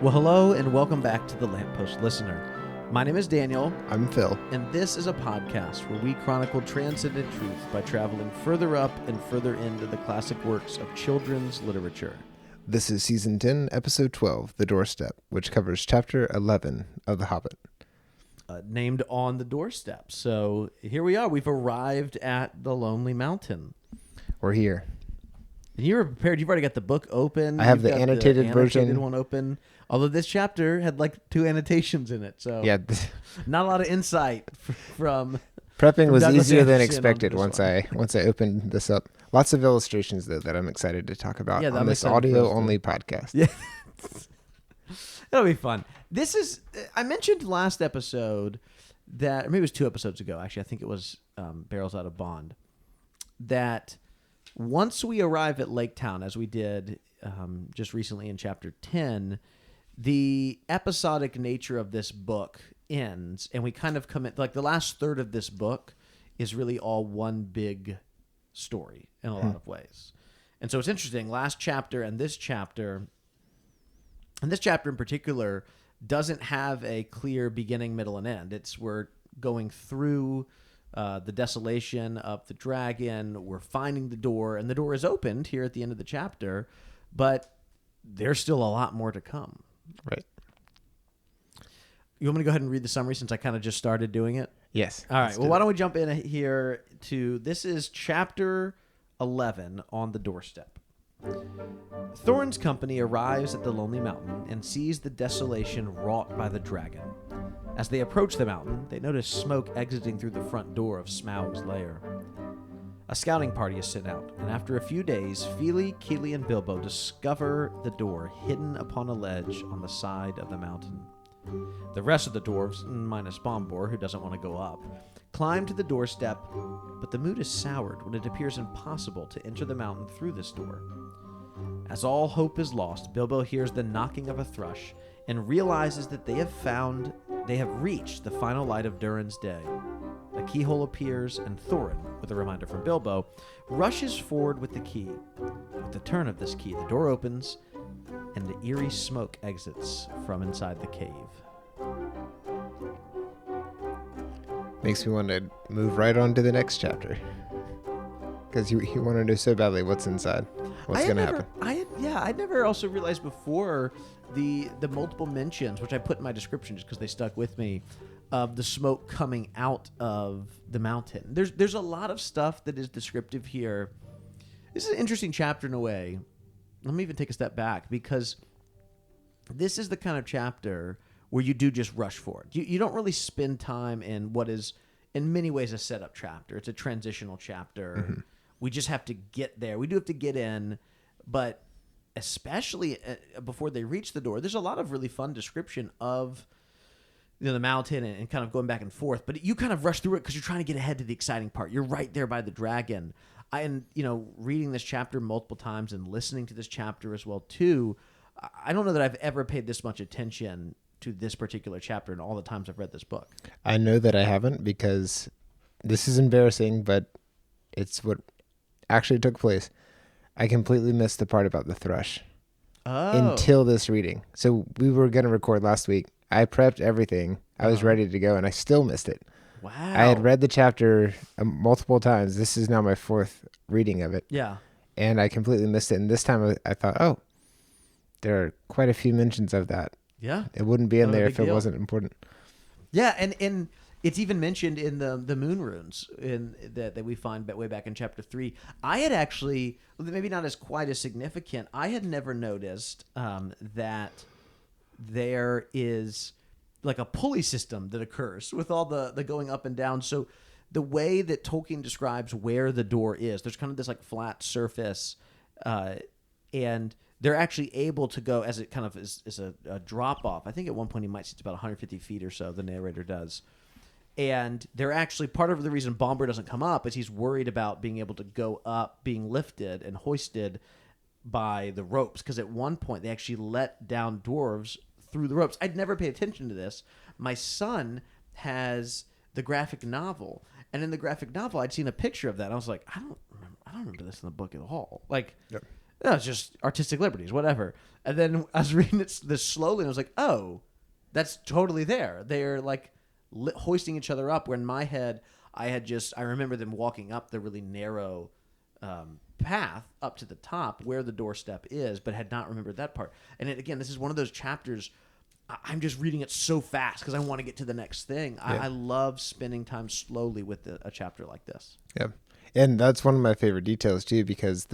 Well, hello and welcome back to the Lamppost Listener. My name is Daniel. I'm Phil. And this is a podcast where we chronicle transcendent truth by traveling further up and further into the classic works of children's literature. This is Season 10, Episode 12, The Doorstep, which covers Chapter 11 of The Hobbit. Named On the Doorstep. So here we are. We've arrived at the Lonely Mountain. We're here. And you were prepared. You've already got the book open. I have the annotated version. One open. Although this chapter had like 2 annotations in it. So yeah, not a lot of insight from... Prepping was Douglas easier than Anderson expected once I opened this up. Lots of illustrations, though, that I'm excited to talk about on this audio-only podcast. Yeah. That'll be fun. This is... I mentioned last episode that... Or maybe it was 2 episodes ago, actually. I think it was Barrels Out of Bond. That once we arrive at Lake Town, as we did just recently in Chapter 10, the episodic nature of this book ends, and we kind of come in... Like, the last third of this book is really all one big story in a lot of ways. And so it's interesting. Last chapter and this chapter in particular doesn't have a clear beginning, middle, and end. We're going through the desolation of the dragon. We're finding the door, and the door is opened here at the end of the chapter, but there's still a lot more to come. Right. You want me to go ahead and read the summary since I kind of just started doing it? Yes. All right. Well, why don't we jump in here to... This is Chapter 11, On the Doorstep. Thorin's company arrives at the Lonely Mountain and sees the desolation wrought by the dragon. As they approach the mountain, they notice smoke exiting through the front door of Smaug's lair. A scouting party is sent out, and after a few days, Fili, Kili, and Bilbo discover the door hidden upon a ledge on the side of the mountain. The rest of the dwarves, minus Bombor, who doesn't want to go up, climb to the doorstep, but the mood is soured when it appears impossible to enter the mountain through this door. As all hope is lost, Bilbo hears the knocking of a thrush and realizes that they have reached the final light of Durin's day. A keyhole appears, and Thorin, with a reminder from Bilbo, rushes forward with the key. With the turn of this key, the door opens, and the eerie smoke exits from inside the cave. Makes me want to move right on to the next chapter. Because you want to know so badly what's inside. What's going to happen. I never also realized before the multiple mentions, which I put in my description just because they stuck with me, of the smoke coming out of the mountain. There's a lot of stuff that is descriptive here. This is an interesting chapter in a way. Let me even take a step back, because this is the kind of chapter where you do just rush forward. You don't really spend time in what is, in many ways, a setup chapter. It's a transitional chapter. Mm-hmm. We just have to get there. We do have to get in, but especially before they reach the door, there's a lot of really fun description of the mountain and kind of going back and forth. But you kind of rush through it because you're trying to get ahead to the exciting part. You're right there by the dragon. Reading this chapter multiple times and listening to this chapter as well too, I don't know that I've ever paid this much attention to this particular chapter in all the times I've read this book. I know that I haven't, because this is embarrassing, but it's what actually took place. I completely missed the part about the thrush until this reading. So we were going to record last week. I prepped everything. I was ready to go, and I still missed it. Wow. I had read the chapter multiple times. This is now my 4th reading of it. Yeah. And I completely missed it. And this time I thought, there are quite a few mentions of that. Yeah. It wouldn't be in there if it wasn't important. Yeah, and it's even mentioned in the moon runes that we find way back in Chapter 3. I had actually, maybe not as quite as significant, I had never noticed that there is like a pulley system that occurs with all the going up and down. So the way that Tolkien describes where the door is, there's kind of this like flat surface, and they're actually able to go, as it kind of is a drop off. I think at one point he might see it's about 150 feet or so, the narrator does. And they're actually, part of the reason Bombur doesn't come up is he's worried about being able to go up, being lifted and hoisted by the ropes. Because at one point they actually let down dwarves through the ropes. I'd never paid attention to this. My son has the graphic novel, and in the graphic novel I'd seen a picture of that. I was like, I don't remember this in the book at all. Like, yep. No, it's just artistic liberties, whatever. And then I was reading this slowly, and I was like, oh, that's totally there. They're like hoisting each other up. Where in my head, I remember them walking up the really narrow path up to the top where the doorstep is, but had not remembered that part. And again, this is one of those chapters. I'm just reading it so fast because I want to get to the next thing. Yeah. I love spending time slowly with a chapter like this. Yeah. And that's one of my favorite details too, because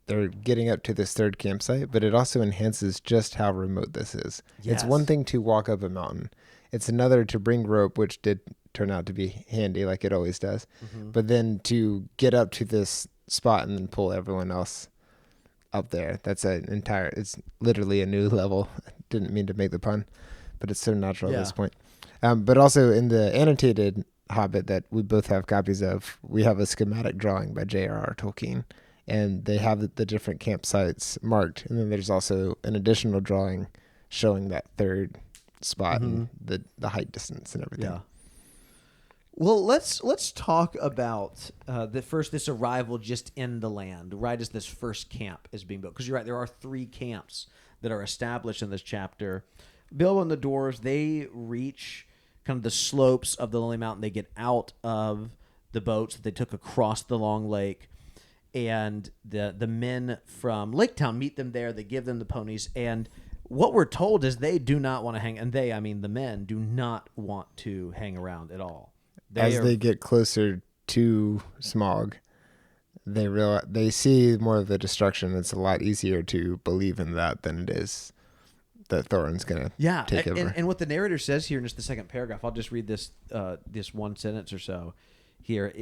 they're getting up to this third campsite, but it also enhances just how remote this is. Yes. It's one thing to walk up a mountain. It's another to bring rope, which did turn out to be handy like it always does. Mm-hmm. But then to get up to this spot and then pull everyone else up there. It's literally a new level. Didn't mean to make the pun, but it's so natural at this point. But also in the annotated Hobbit that we both have copies of, we have a schematic drawing by J.R.R. Tolkien, and they have the different campsites marked. And then there's also an additional drawing showing that third spot and the height distance and everything. Yeah. Well, let's talk about this arrival just in the land, right as this first camp is being built. Because you're right, there are 3 camps that are established in this chapter. Bilbo and the dwarves, they reach kind of the slopes of the Lonely Mountain. They get out of the boats that they took across the long lake, and the men from Lake Town meet them there. They give them the ponies, and what we're told is they do not want to hang, and I mean the men, do not want to hang around at all. They get closer to Smaug, they see more of the destruction. It's a lot easier to believe in that than it is that Thorin's going to take over. And what the narrator says here in just the second paragraph, I'll just read this one sentence or so here.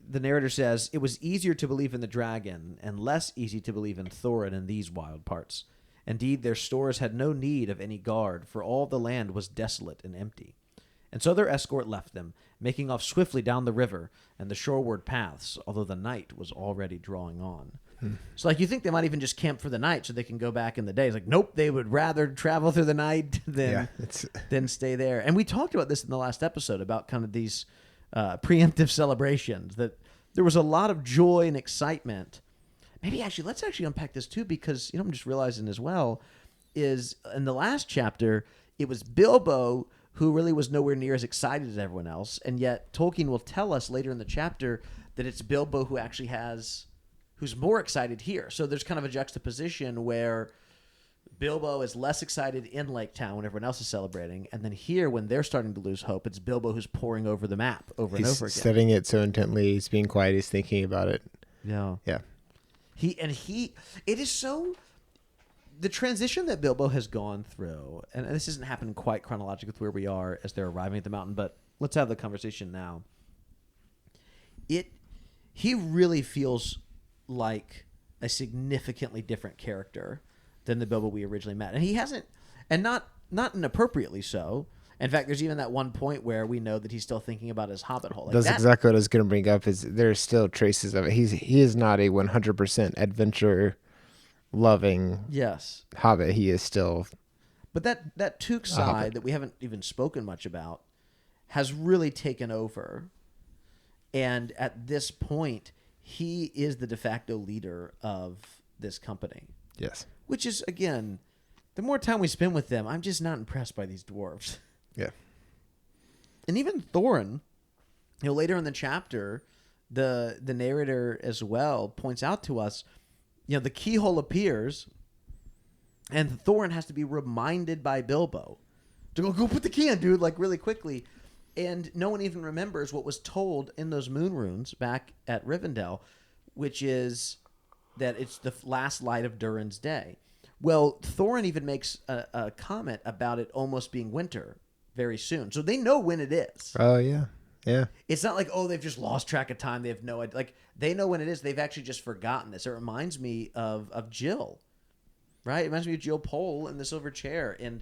The narrator says, "It was easier to believe in the dragon and less easy to believe in Thorin in these wild parts. Indeed, their stores had no need of any guard, for all the land was desolate and empty. And so their escort left them, making off swiftly down the river and the shoreward paths, although the night was already drawing on." So, like, you think they might even just camp for the night so they can go back in the day. It's like, nope, they would rather travel through the night than stay there. And we talked about this in the last episode about kind of these preemptive celebrations, that there was a lot of joy and excitement. Maybe let's unpack this too, because, I'm just realizing as well, is in the last chapter, it was Bilbo who really was nowhere near as excited as everyone else. And yet Tolkien will tell us later in the chapter that it's Bilbo who's more excited here. So there's kind of a juxtaposition where Bilbo is less excited in Lake Town when everyone else is celebrating. And then here, when they're starting to lose hope, it's Bilbo who's poring over the map over and over again. He's studying it so intently. He's being quiet. He's thinking about it. Yeah. Yeah. It is so... The transition that Bilbo has gone through, and this isn't happening quite chronologically with where we are as they're arriving at the mountain, but let's have the conversation now. He really feels like a significantly different character than the Bilbo we originally met. And he hasn't, and not inappropriately so. In fact, there's even that one point where we know that he's still thinking about his Hobbit hole. That's exactly what I was going to bring up, is there's still traces of it. He is not a 100% adventure loving Hobbit. He is still, but that Took side that we haven't even spoken much about has really taken over, and at this point he is the de facto leader of this company. Yes, which is, again, the more time we spend with them, I'm just not impressed by these dwarves. Yeah. And even Thorin, later in the chapter, the narrator as well points out to us, the keyhole appears, and Thorin has to be reminded by Bilbo to go put the key in, dude, like really quickly. And no one even remembers what was told in those moon runes back at Rivendell, which is that it's the last light of Durin's day. Well, Thorin even makes a comment about it almost being winter very soon. So they know when it is. Oh, yeah. Yeah. It's not like, they've just lost track of time. They have no idea. Like, they know when it is. They've actually just forgotten this. It reminds me of Jill, right? It reminds me of Jill Pole in the silver chair, and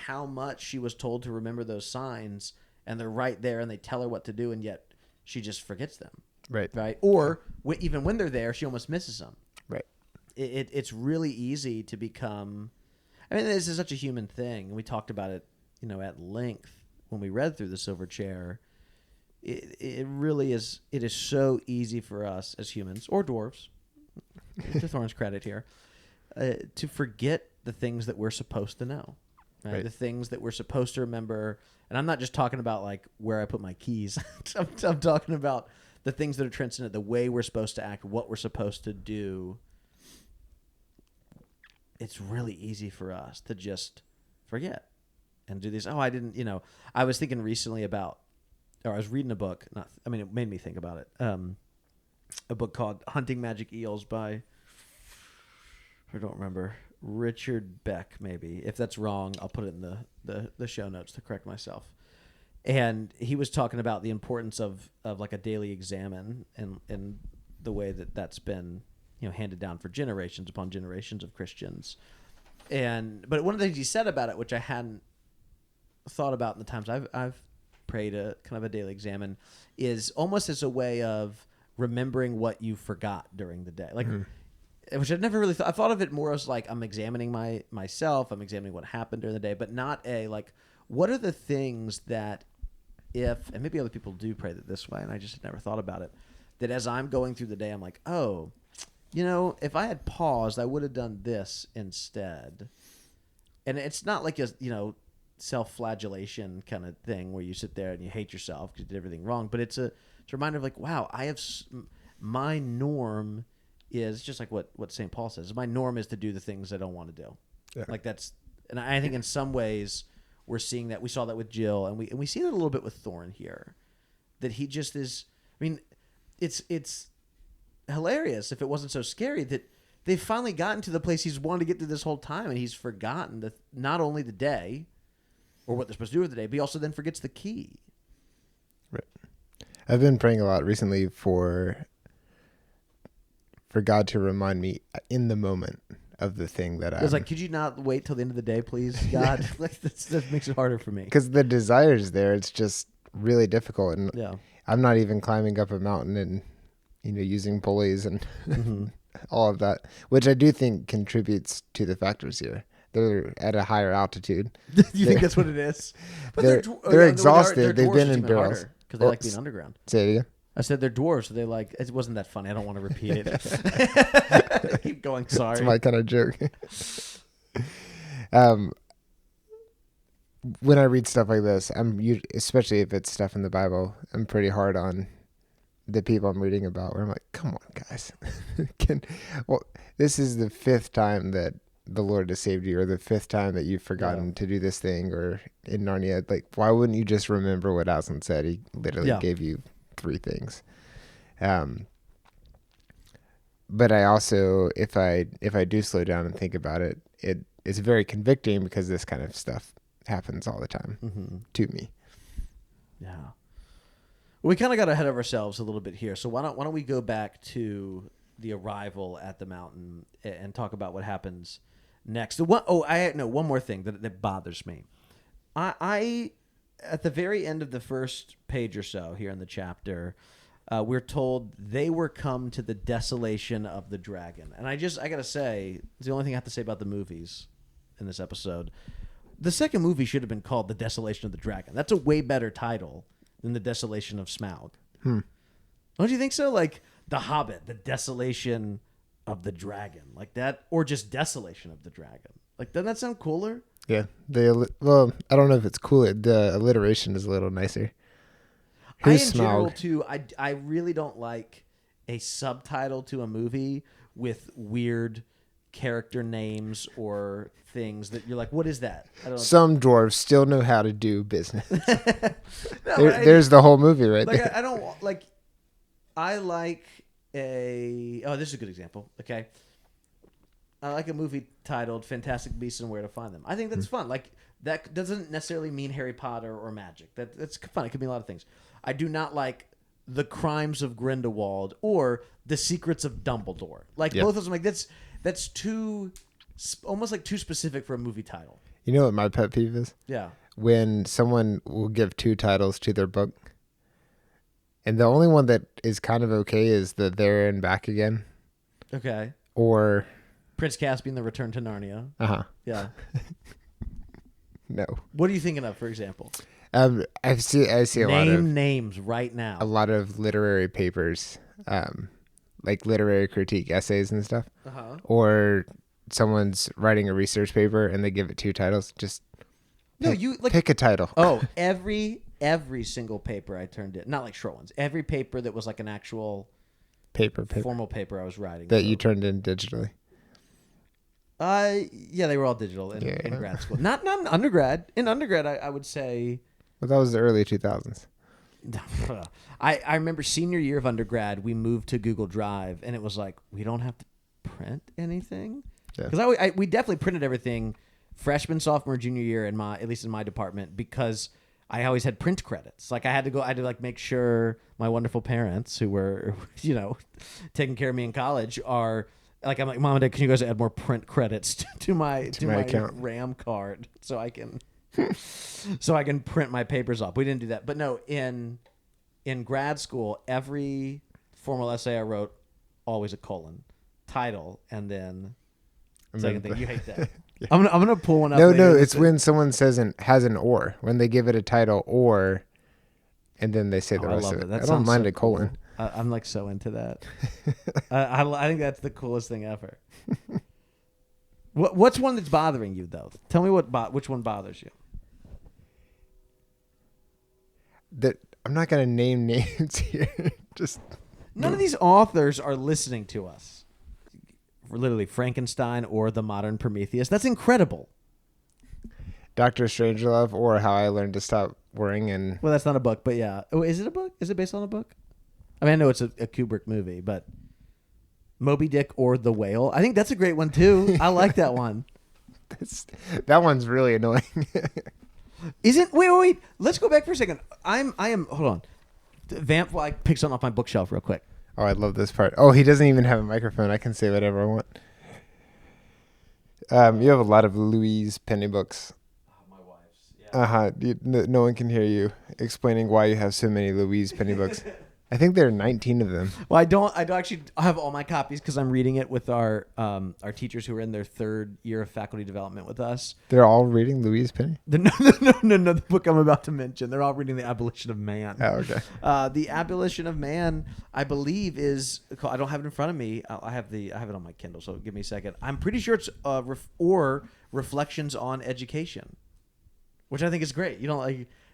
how much she was told to remember those signs, and they're right there, and they tell her what to do, and yet she just forgets them. Right. Or even when they're there, she almost misses them. Right. It's really easy to become... I mean, this is such a human thing. We talked about it, at length when we read through the silver chair. It really is. It is so easy for us as humans, or dwarves, to Thorin's credit here, to forget the things that we're supposed to know, right? The things that we're supposed to remember. And I'm not just talking about like where I put my keys. I'm talking about the things that are transcendent, the way we're supposed to act, what we're supposed to do. It's really easy for us to just forget and do this. Oh, I didn't, I was thinking recently about, or I was reading a book. It made me think about it. A book called Hunting Magic Eels by, I don't remember, Richard Beck, maybe. If that's wrong, I'll put it in the show notes to correct myself. And he was talking about the importance of like a daily examine and the way that's been handed down for generations upon generations of Christians. But one of the things he said about it, which I hadn't thought about in the times I've prayed a kind of a daily examine, is almost as a way of remembering what you forgot during the day. Like, which I've never really thought. I thought of it more as like I'm examining myself. I'm examining what happened during the day, but not what are the things that and maybe other people do pray that this way, and I just had never thought about it, that as I'm going through the day, I'm like, oh, if I had paused, I would have done this instead. And it's not like a, self-flagellation kind of thing where you sit there and you hate yourself because you did everything wrong. But it's a reminder of like, wow, my norm is just like what St. Paul says. My norm is to do the things I don't want to do. Yeah. Like and I think in some ways we're seeing that. We saw that with Jill, and we see that a little bit with Thorin here, that he just is. I mean, it's hilarious if it wasn't so scary that they've finally gotten to the place he's wanted to get to this whole time, and he's forgotten not only the day or what they're supposed to do with the day, but he also then forgets the key. Right. I've been praying a lot recently for God to remind me in the moment of the thing that I was like, could you not wait till the end of the day, please, God? Like that makes it harder for me. Because the desire's there. It's just really difficult. And I'm not even climbing up a mountain and, using pulleys and all of that, which I do think contributes to the factors here. They're at a higher altitude. You think that's what it is? But they're exhausted. They've been in barrels. Because they like being underground. Say it again. I said they're dwarves, so they like. It wasn't that funny. I don't want to repeat it. Keep going. Sorry. It's my kind of joke. When I read stuff like this, especially if it's stuff in the Bible, I'm pretty hard on the people I'm reading about. Where I'm like, come on, guys. This is the 5th time that the Lord has saved you, or the 5th time that you've forgotten to do this thing, or in Narnia. Like, why wouldn't you just remember what Aslan said? He literally gave you 3 things. But I also, if I do slow down and think about it, it's very convicting because this kind of stuff happens all the time to me. Yeah. Well, we kind of got ahead of ourselves a little bit here. So why don't we go back to the arrival at the mountain and talk about what happens next. One more thing that bothers me. I at the very end of the first page or so here in the chapter, we're told they were come to the desolation of the dragon. And I got to say, it's the only thing I have to say about the movies in this episode. The second movie should have been called The Desolation of the Dragon. That's a way better title than The Desolation of Smaug. Don't you think so? Like The Hobbit, The Desolation of the Dragon. Like that, or just Desolation of the Dragon. Like, doesn't that sound cooler? Yeah. Well, I don't know if it's cooler. The alliteration is a little nicer. Who's in general, too, I really don't like a subtitle to a movie with weird character names or things that you're like, what is that? Some dwarves still know how to do business. There's the whole movie right there. I don't like. I like this is a good example. Okay, I like a movie titled "Fantastic Beasts and Where to Find Them." I think that's fun. Like that doesn't necessarily mean Harry Potter or magic. That's fun. It could mean a lot of things. I do not like The Crimes of Grindelwald or The Secrets of Dumbledore. Like both of them. Like that's too almost like too specific for a movie title. You know what my pet peeve is? Yeah. When someone will give 2 titles to their book, and the only one that is kind of okay is the There and Back Again. Okay. Or Prince Caspian: The Return to Narnia. Yeah. No. What are you thinking of, for example? I see a lot of names right now. A lot of literary papers, like literary critique essays and stuff, or someone's writing a research paper and they give it 2 titles, just pick a title. Oh, every single paper I turned in, not like short ones. Every paper that was like an actual paper formal paper I was writing that you turned in digitally. Yeah, they were all digital in grad school. Not in undergrad. In undergrad, I would say. Well, that was the early 2000s. I remember senior year of undergrad, we moved to Google Drive, and it was like, we don't have to print anything. Because we definitely printed everything freshman, sophomore, junior year at least in my department, because I always had print credits. Like I had to make sure my wonderful parents who were, taking care of me in college are like, I'm like, Mom and Dad, can you guys add more print credits to my account RAM card so I can print my papers off. We didn't do that. But no, in grad school, every formal essay I wrote, always a colon, title, and then second thing. You hate that. Yeah. I'm gonna pull one up. No, it's when someone has an or, when they give it a title or, and then they say the rest of it. I don't mind a colon. Cool. I'm like so into that. I think that's the coolest thing ever. What's one that's bothering you though? Tell me which one bothers you. That I'm not gonna name names here. Just none of these authors are listening to us. Literally Frankenstein or the modern Prometheus. That's incredible. Dr. Strangelove or How I Learned to Stop Worrying. And well, that's not a book, but yeah. Oh, is it a book? Is it based on a book? I mean, I know it's a Kubrick movie, but Moby Dick or The Whale. I think that's a great one too. I like that one. That one's really annoying. Wait. Let's go back for a second. I am. Hold on. Vamp like pick something off my bookshelf real quick. Oh, I love this part. Oh, he doesn't even have a microphone. I can say whatever I want. You have a lot of Louise Penny books. My wife's. Yeah. No one can hear you explaining why you have so many Louise Penny books. I think there are 19 of them. Well, I don't actually have all my copies because I'm reading it with our teachers who are in their 3rd year of faculty development with us. They're all reading Louise Penny? No, the book I'm about to mention. They're all reading The Abolition of Man. Oh, okay. The Abolition of Man, I believe, is. I don't have it in front of me. I have it on my Kindle. So give me a second. I'm pretty sure it's Reflections on Education, which I think is great.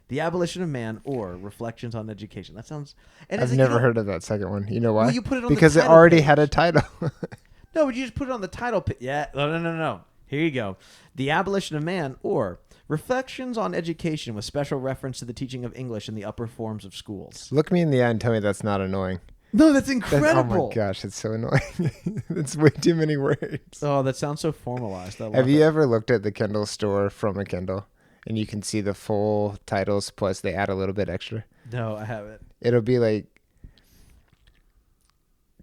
The Abolition of Man or Reflections on Education. That sounds. And I've never heard of that second one. You know why? Well, you put it on because the it already page. had a title. No, but you just put it on the title. Yeah. No. Here you go. The Abolition of Man or Reflections on Education with special reference to the teaching of English in the upper forms of schools. Look me in the eye and tell me that's not annoying. No, that's incredible. Oh my gosh, it's so annoying. That's way too many words. Oh, that sounds so formalized. Have you ever looked at the Kindle store from a Kindle? And you can see the full titles, plus they add a little bit extra. No, I haven't. It'll be like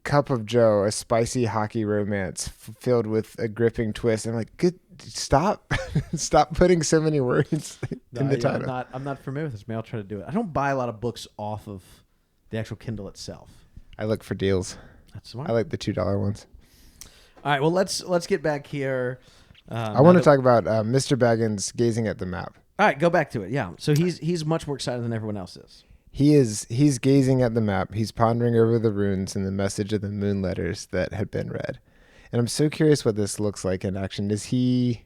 Cup of Joe, a spicy hockey romance filled with a gripping twist. I'm like, good, stop. Stop putting so many words in the title. I'm not familiar with this. Maybe I'll try to do it. I don't buy a lot of books off of the actual Kindle itself. I look for deals. That's smart. I like the $2 ones. All right, well, let's get back here. I want to talk about Mr. Baggins gazing at the map. All right, go back to it. Yeah, so he's much more excited than everyone else is. He's gazing at the map. He's pondering over the runes and the message of the moon letters that had been read. And I'm so curious what this looks like in action. Is he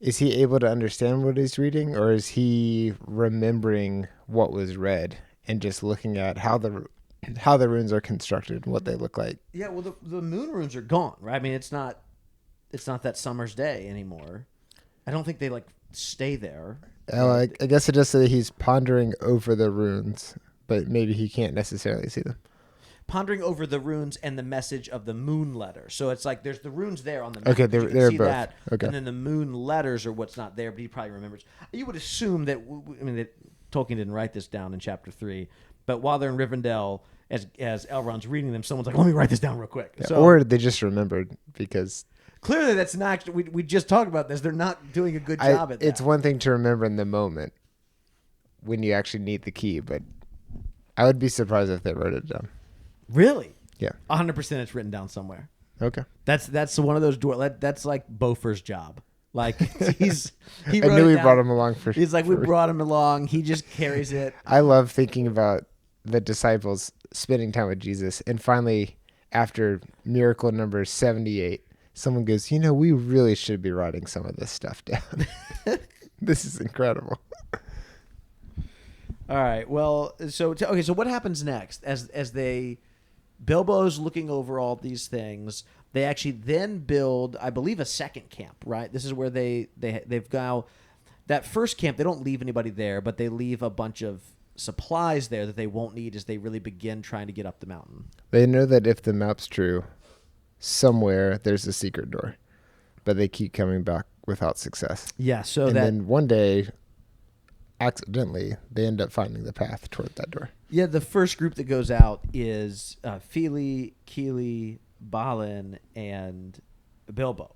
able to understand what he's reading, or is he remembering what was read and just looking at how the runes are constructed and what they look like? Yeah, well, the moon runes are gone, right? I mean, it's not that summer's day anymore. I don't think they stay there. I guess it just says he's pondering over the runes, but maybe he can't necessarily see them. Pondering over the runes and the message of the moon letter. So it's like there's the runes there on the map. Okay, they're see both. That, okay. And then the moon letters are what's not there, but he probably remembers. You would assume that, that Tolkien didn't write this down in chapter 3, but while they're in Rivendell, as Elrond's reading them, someone's like, let me write this down real quick. Yeah, so, or they just remembered because... Clearly that's not... We just talked about this. They're not doing a good job at that. It's one thing to remember in the moment when you actually need the key, but I would be surprised if they wrote it down. Really? Yeah. 100% it's written down somewhere. Okay. That's one of those... That's like Beaufort's job. Like, he I knew we brought him along for... He's like, we brought him along. He just carries it. I love thinking about the disciples spending time with Jesus, and finally, after miracle number 78, someone goes, we really should be writing some of this stuff down. This is incredible. All right. Well, so what happens next as Bilbo's looking over all these things? They actually then build, I believe, a second camp. Right. This is where they've got that first camp. They don't leave anybody there, but they leave a bunch of supplies there that they won't need as they really begin trying to get up the mountain. They know that if the map's true, somewhere there's a secret door, but they keep coming back without success. Yeah. So then one day, accidentally, they end up finding the path toward that door. Yeah, the first group that goes out is Fili, Kili, Balin, and Bilbo.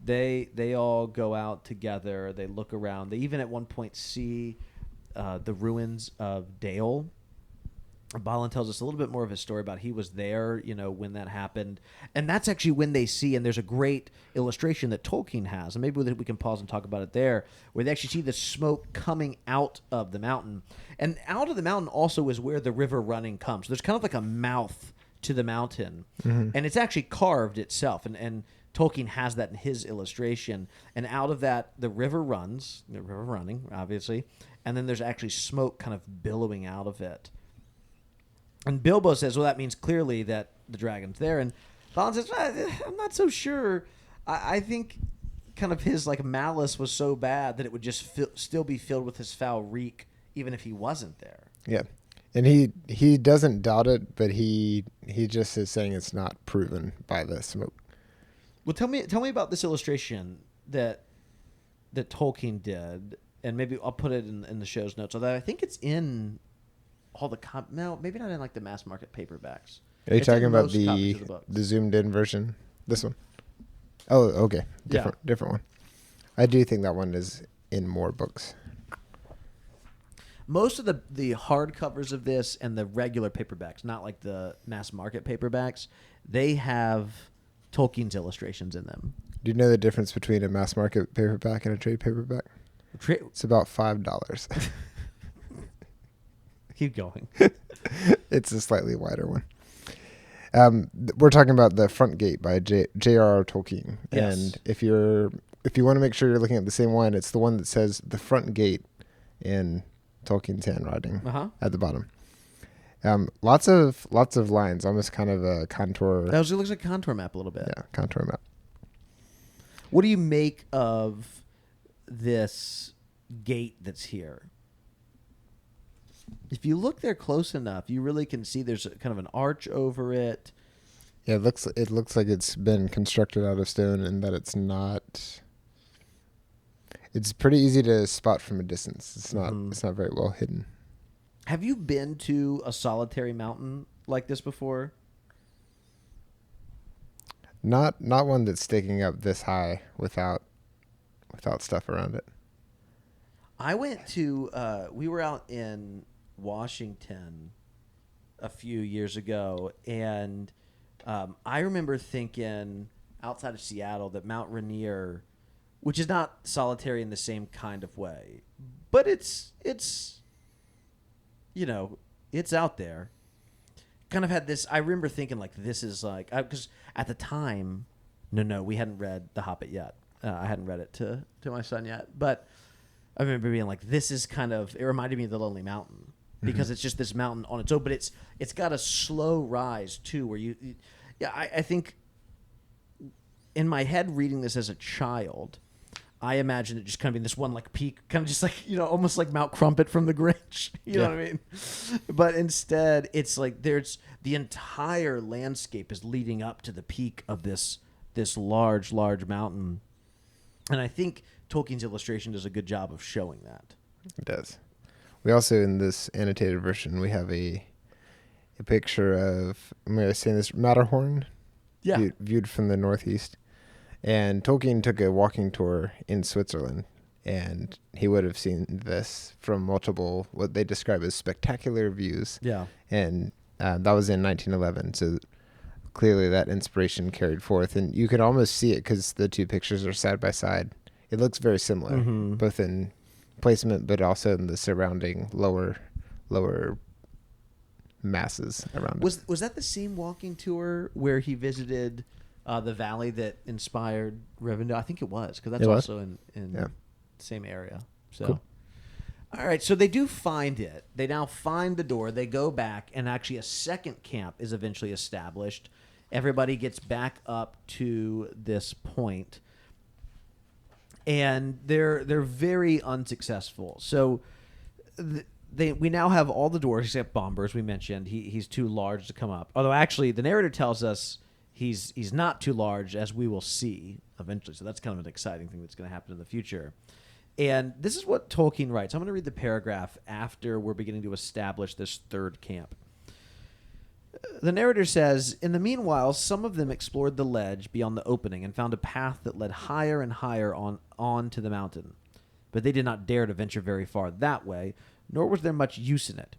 They all go out together. They look around. They even at one point see the ruins of Dale. Balin tells us a little bit more of his story about he was there, when that happened. And that's actually when they see, and there's a great illustration that Tolkien has, and maybe we can pause and talk about it there, where they actually see the smoke coming out of the mountain. And out of the mountain also is where the river running comes. So there's kind of like a mouth to the mountain. Mm-hmm. And it's actually carved itself. And Tolkien has that in his illustration. And out of that, the river running, obviously. And then there's actually smoke kind of billowing out of it. And Bilbo says, well, that means clearly that the dragon's there. And Balin says, I'm not so sure. I think kind of his malice was so bad that it would just still be filled with his foul reek, even if he wasn't there. Yeah. And he doesn't doubt it, but he just is saying it's not proven by the smoke. Well, tell me about this illustration that Tolkien did, and maybe I'll put it in the show's notes. Although I think it's in all the no, maybe not in the mass market paperbacks. Are you talking about the zoomed in version? This one? Oh, okay. Different one. I do think that one is in more books. Most of the hardcovers of this and the regular paperbacks, not like the mass market paperbacks, they have Tolkien's illustrations in them. Do you know the difference between a mass market paperback and a trade paperback? It's about $5. Keep going. It's a slightly wider one. We're talking about The Front Gate by J.R.R. Tolkien. Yes. And if you want to make sure you're looking at the same one, it's the one that says The Front Gate in Tolkien's handwriting at the bottom. Lots of lines, almost kind of a contour. It looks like a contour map a little bit. Yeah, contour map. What do you make of this gate that's here? If you look there close enough, you really can see there's kind of an arch over it. Yeah, it looks like it's been constructed out of stone, and that it's not. It's pretty easy to spot from a distance. It's not. Mm-hmm. It's not very well hidden. Have you been to a solitary mountain like this before? Not one that's sticking up this high without stuff around it. I went to. We were out in Washington a few years ago, and I remember thinking outside of Seattle that Mount Rainier, which is not solitary in the same kind of way, but it's it's out there. Kind of had this. I remember thinking this is because at the time, no, we hadn't read The Hobbit yet. I hadn't read it to my son yet, but I remember being this is kind of. It reminded me of the Lonely Mountain because it's just this mountain on its own, but it's got a slow rise too, where I think in my head reading this as a child, I imagined it just kind of being this one peak, kind of just almost like Mount Crumpet from The Grinch. You know what I mean? But instead, it's there's the entire landscape is leading up to the peak of this large mountain, and I think Tolkien's illustration does a good job of showing that. It does. We also, in this annotated version, we have a picture of, am I saying this, Matterhorn? Yeah. Viewed from the northeast. And Tolkien took a walking tour in Switzerland, and he would have seen this from multiple, what they describe as spectacular views. Yeah. And that was in 1911, so clearly that inspiration carried forth. And you can almost see it because the two pictures are side by side. It looks very similar, both in placement, but also in the surrounding lower masses around it. Was that the same walking tour where he visited The valley that inspired Rivendell. I think it was, because that's It was? also in Yeah. the same area. So, Cool. All right. So they do find it. They now find the door. They go back, and actually a second camp is eventually established. Everybody gets back up to this point, and they're very unsuccessful. So we now have all the doors except Bombers. We mentioned he's too large to come up. Although actually the narrator tells us he's not too large, as we will see eventually. So that's kind of an exciting thing that's going to happen in the future. And this is what Tolkien writes. I'm going to read the paragraph after we're beginning to establish this third camp. The narrator says, "In the meanwhile, some of them explored the ledge beyond the opening and found a path that led higher and higher on to the mountain. But they did not dare to venture very far that way, nor was there much use in it.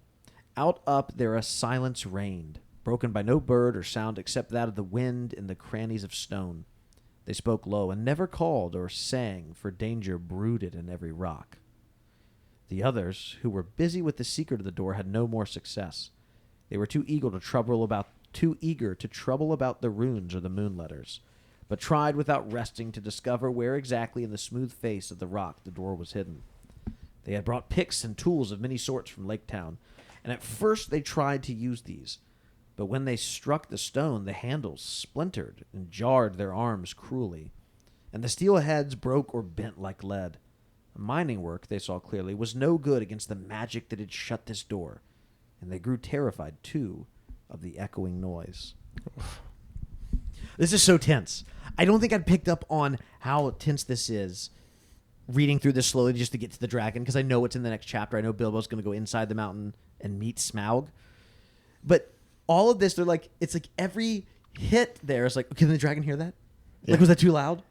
Out up there a silence reigned, broken by no bird or sound except that of the wind in the crannies of stone. They spoke low and never called or sang, for danger brooded in every rock. The others, who were busy with the secret of the door, had no more success. They were too eager to trouble about the runes or the moon letters, but tried without resting to discover where exactly in the smooth face of the rock the door was hidden. They had brought picks and tools of many sorts from Lake Town, and at first they tried to use these. But when they struck the stone, the handles splintered and jarred their arms cruelly, and the steel heads broke or bent like lead. Mining work, they saw clearly, was no good against the magic that had shut this door, and they grew terrified, too, of the echoing noise." This is so tense. I don't think I'd picked up on how tense this is reading through this slowly just to get to the dragon, because I know it's in the next chapter. I know Bilbo's going to go inside the mountain and meet Smaug. But all of this, it's like every hit there is like, can the dragon hear that? Yeah. Like, was that too loud?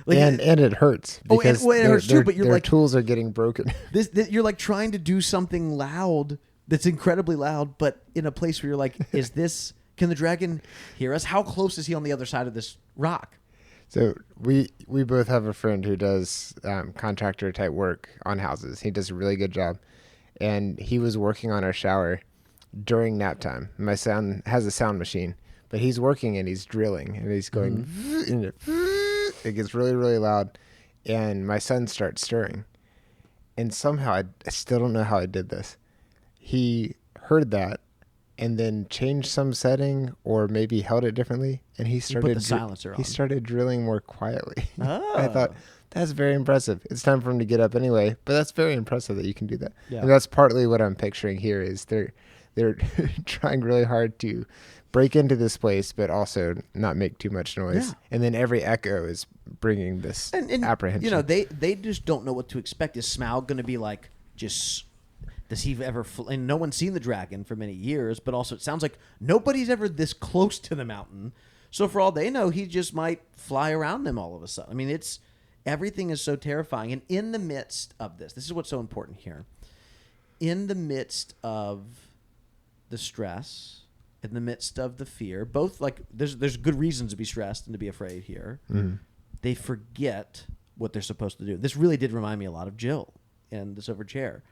Like, and it hurts. Because it hurts too, but their tools are getting broken. You're like trying to do something loud that's incredibly loud, but in a place where you're like, can the dragon hear us? How close is he on the other side of this rock? So we both have a friend who does contractor type work on houses. He does a really good job. And he was working on our shower during nap time. My son has a sound machine, but he's working and he's drilling and he's going, and it gets really, really loud. And my son starts stirring. And somehow, I still don't know how I did this. He heard that and then changed some setting or maybe held it differently. And he started put the silencer on. He started drilling more quietly. Oh. I thought, that's very impressive. It's time for him to get up anyway, but that's very impressive that you can do that. Yeah. And that's partly what I'm picturing here is they're trying really hard to break into this place, but also not make too much noise. Yeah. And then every echo is bringing this apprehension. You know, they just don't know what to expect. Is Smaug going to be like, does he ever, and no one's seen the dragon for many years, but also it sounds like nobody's ever this close to the mountain. So for all they know, he just might fly around them all of a sudden. I mean, everything is so terrifying. And in the midst of this is what's so important here. In the midst of the stress, in the midst of the fear, both like there's good reasons to be stressed and to be afraid here. Mm-hmm. They forget what they're supposed to do. This really did remind me a lot of Jill in The Silver Chair.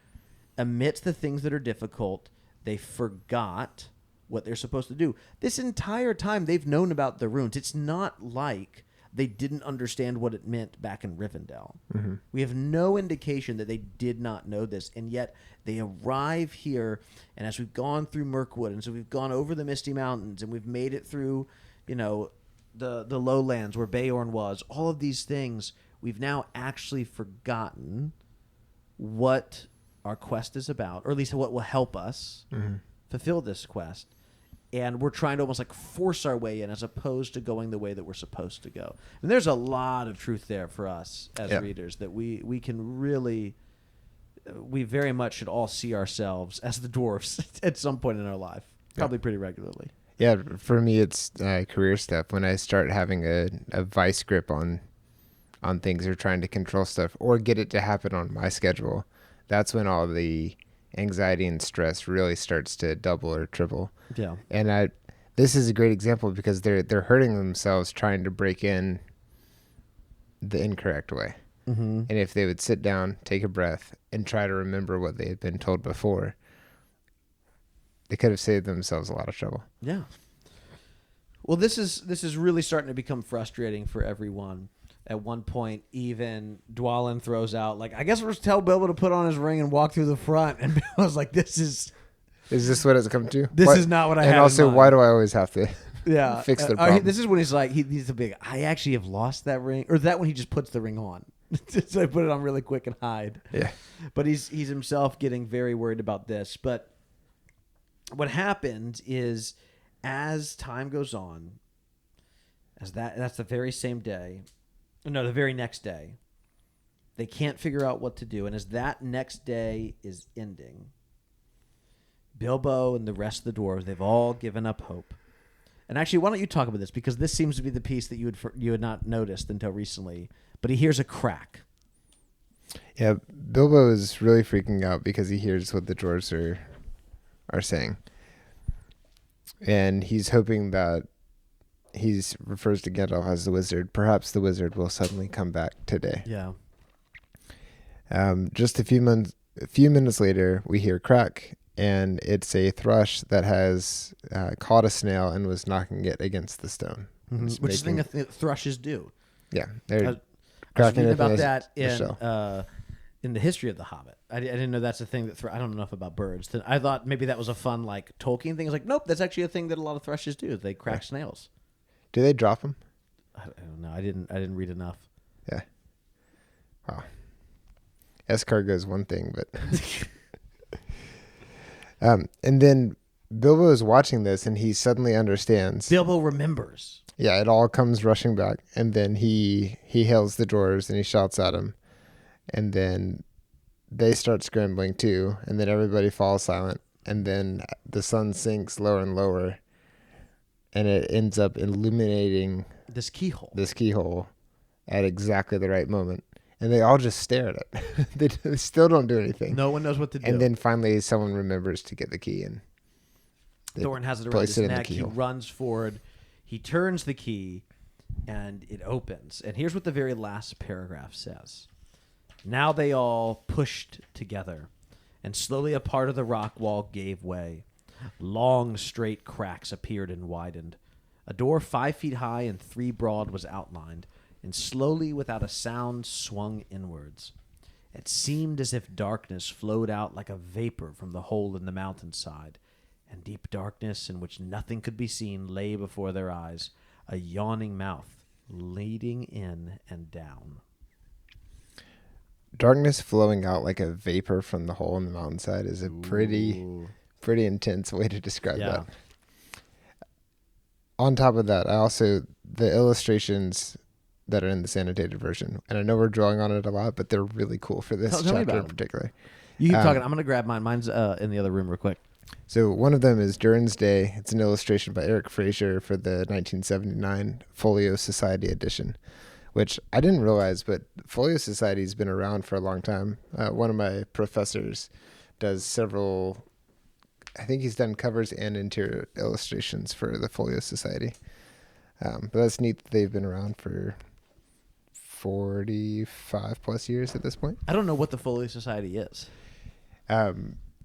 Amidst the things that are difficult, they forgot what they're supposed to do. This entire time they've known about the runes. It's not like they didn't understand what it meant back in Rivendell. Mm-hmm. We have no indication that they did not know this, and yet they arrive here, and as we've gone through Mirkwood, and so we've gone over the Misty Mountains, and we've made it through, the lowlands where Beorn was, all of these things, we've now actually forgotten what our quest is about, or at least what will help us fulfill this quest. And we're trying to almost like force our way in as opposed to going the way that we're supposed to go. And there's a lot of truth there for us as readers that we can really, we very much should all see ourselves as the dwarves at some point in our life, probably pretty regularly. Yeah, for me, it's career stuff. When I start having a vice grip on things or trying to control stuff or get it to happen on my schedule, that's when all the anxiety and stress really starts to double or triple. Yeah. And this is a great example because they're hurting themselves trying to break in the incorrect way. Mm-hmm. And if they would sit down, take a breath, and try to remember what they had been told before, they could have saved themselves a lot of trouble. Yeah. Well, this is really starting to become frustrating for everyone. At one point, even Dwalin throws out, like, I guess we're just tell Bilbo to put on his ring and walk through the front. And Bilbo's like, this is what it's come to? This is not what I had And also, in mind. why do I always have to fix their problem? This is when he's like, he's a big, I actually have lost that ring. Or that when he just puts the ring on. So I put it on really quick and hide. Yeah. But he's himself getting very worried about this. But what happened is, as time goes on, that's the very same day, no, the very next day, they can't figure out what to do. And as that next day is ending, Bilbo and the rest of the dwarves, they've all given up hope. And actually, why don't you talk about this? Because this seems to be the piece that you had not noticed until recently. But he hears a crack. Yeah, Bilbo is really freaking out because he hears what the dwarves are saying. And he's hoping that he refers to Gandalf as the wizard. Perhaps the wizard will suddenly come back today. Yeah. Just a few minutes later, we hear crack, and it's a thrush that has caught a snail and was knocking it against the stone. Mm-hmm. Which is the thing that thrushes do. Yeah, they're cracking it about that in the history of the Hobbit. I didn't know that's a thing that I don't know enough about birds. I thought maybe that was a fun like Tolkien thing. It's like, nope, that's actually a thing that a lot of thrushes do. They crack snails. Do they drop them? I don't know. I didn't read enough. Yeah. Wow. Escargot is one thing, but and then Bilbo is watching this, and he suddenly understands. Bilbo remembers. Yeah, it all comes rushing back, and then he hails the dwarves and he shouts at them, and then they start scrambling too, and then everybody falls silent, and then the sun sinks lower and lower, and it ends up illuminating this keyhole at exactly the right moment. And they all just stare at it. They still don't do anything. No one knows what to do. And then finally someone remembers to get the key, and Thorin has it around his neck. He runs forward. He turns the key, and it opens. And here's what the very last paragraph says. Now they all pushed together, and slowly a part of the rock wall gave way. Long, straight cracks appeared and widened. A door 5 feet high and 3 broad was outlined, and slowly, without a sound, swung inwards. It seemed as if darkness flowed out like a vapor from the hole in the mountainside, and deep darkness in which nothing could be seen lay before their eyes, a yawning mouth leading in and down. Darkness flowing out like a vapor from the hole in the mountainside is a pretty intense way to describe that. On top of that, the illustrations that are in the annotated version, and I know we're drawing on it a lot, but they're really cool for this chapter in particular. You keep talking. I'm going to grab mine. Mine's in the other room real quick. So one of them is Durin's Day. It's an illustration by Eric Fraser for the 1979 Folio Society edition, which I didn't realize, but Folio Society has been around for a long time. One of my professors does several, I think he's done covers and interior illustrations for the Folio Society. But that's neat that they've been around for 45 plus years at this point. I don't know what the Folio Society is.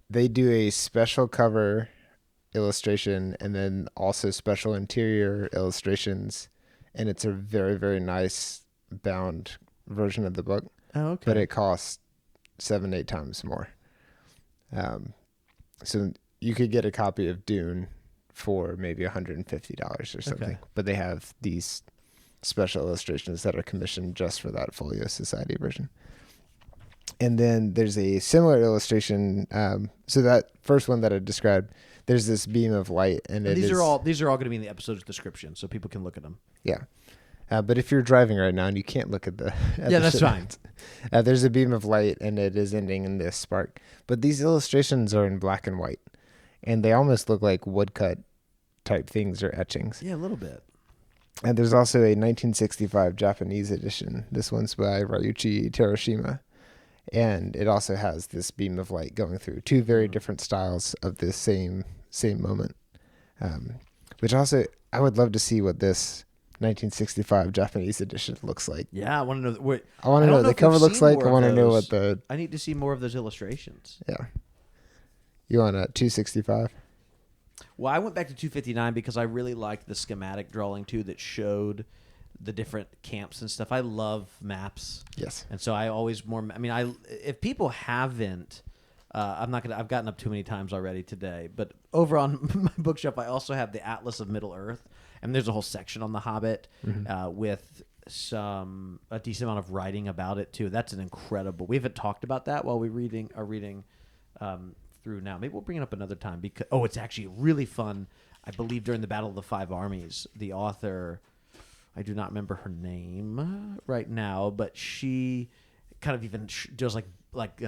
They do a special cover illustration and then also special interior illustrations, and it's a very, very nice bound version of the book. Oh, okay. But it costs 7-8 times more. So you could get a copy of Dune for maybe $150 or something. Okay. But they have these special illustrations that are commissioned just for that Folio Society version. And then there's a similar illustration. So that first one that I described, there's this beam of light, and these are all going to be in the episode's description, so people can look at them. Yeah, but if you're driving right now and you can't look at the that's fine. There's a beam of light, and it is ending in this spark. But these illustrations are in black and white, and they almost look like woodcut type things or etchings. Yeah, a little bit. And there's also a 1965 Japanese edition. This one's by Ryuichi Terashima. And it also has this beam of light going through two very different styles of this same moment. Which also, I would love to see what this 1965 Japanese edition looks like. Yeah, I want to know. I want to know what the cover looks like. I want to know what the... I need to see more of those illustrations. Yeah. You want a 265? Well, I went back to 259 because I really liked the schematic drawing too that showed the different camps and stuff. I love maps. Yes. And so I always if people haven't, I've gotten up too many times already today, but over on my bookshelf, I also have the Atlas of Middle Earth, and there's a whole section on the Hobbit with a decent amount of writing about it too. That's an incredible. We haven't talked about that while we are reading through now. Maybe we'll bring it up another time because it's actually really fun. I believe during the Battle of the Five Armies, the author, I do not remember her name right now, but she kind of even does like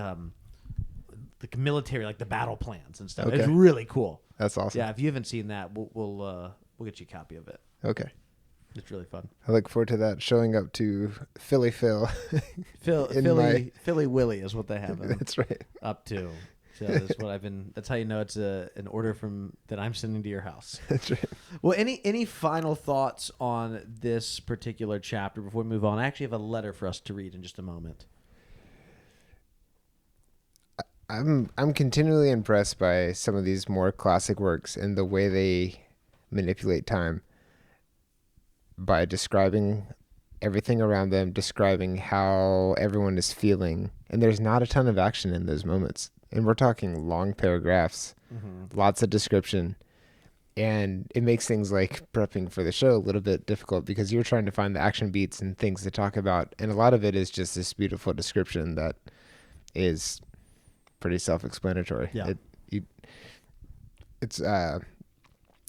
military, like the battle plans and stuff. Okay. It's really cool. That's awesome. Yeah, if you haven't seen that, we'll get you a copy of it. Okay. It's really fun. I look forward to that showing up to Philly Phil. Philly Willy is what they have. That's right. Up to. So that's what that's how you know it's an order that I'm sending to your house. That's right. Well, any final thoughts on this particular chapter before we move on? I actually have a letter for us to read in just a moment. I'm continually impressed by some of these more classic works and the way they manipulate time by describing everything around them, describing how everyone is feeling. And there's not a ton of action in those moments. And we're talking long paragraphs, lots of description. And it makes things like prepping for the show a little bit difficult because you're trying to find the action beats and things to talk about. And a lot of it is just this beautiful description that is pretty self-explanatory. Yeah.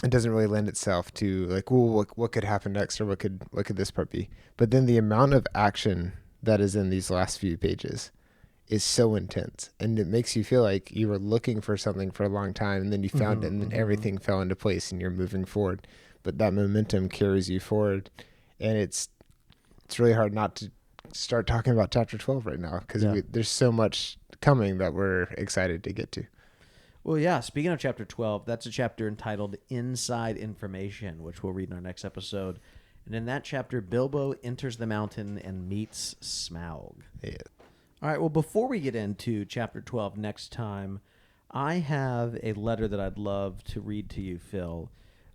It doesn't really lend itself to like, well, what could happen next, or what could this part be? But then the amount of action that is in these last few pages is so intense, and it makes you feel like you were looking for something for a long time, and then you found it, and then everything fell into place, and you're moving forward. But that momentum carries you forward, and it's really hard not to start talking about chapter 12 right now because there's so much coming that we're excited to get to. Well, yeah, speaking of chapter 12, that's a chapter entitled Inside Information, which we'll read in our next episode. And in that chapter, Bilbo enters the mountain and meets Smaug. Yeah. All right, well, before we get into chapter 12 next time, I have a letter that I'd love to read to you, Phil.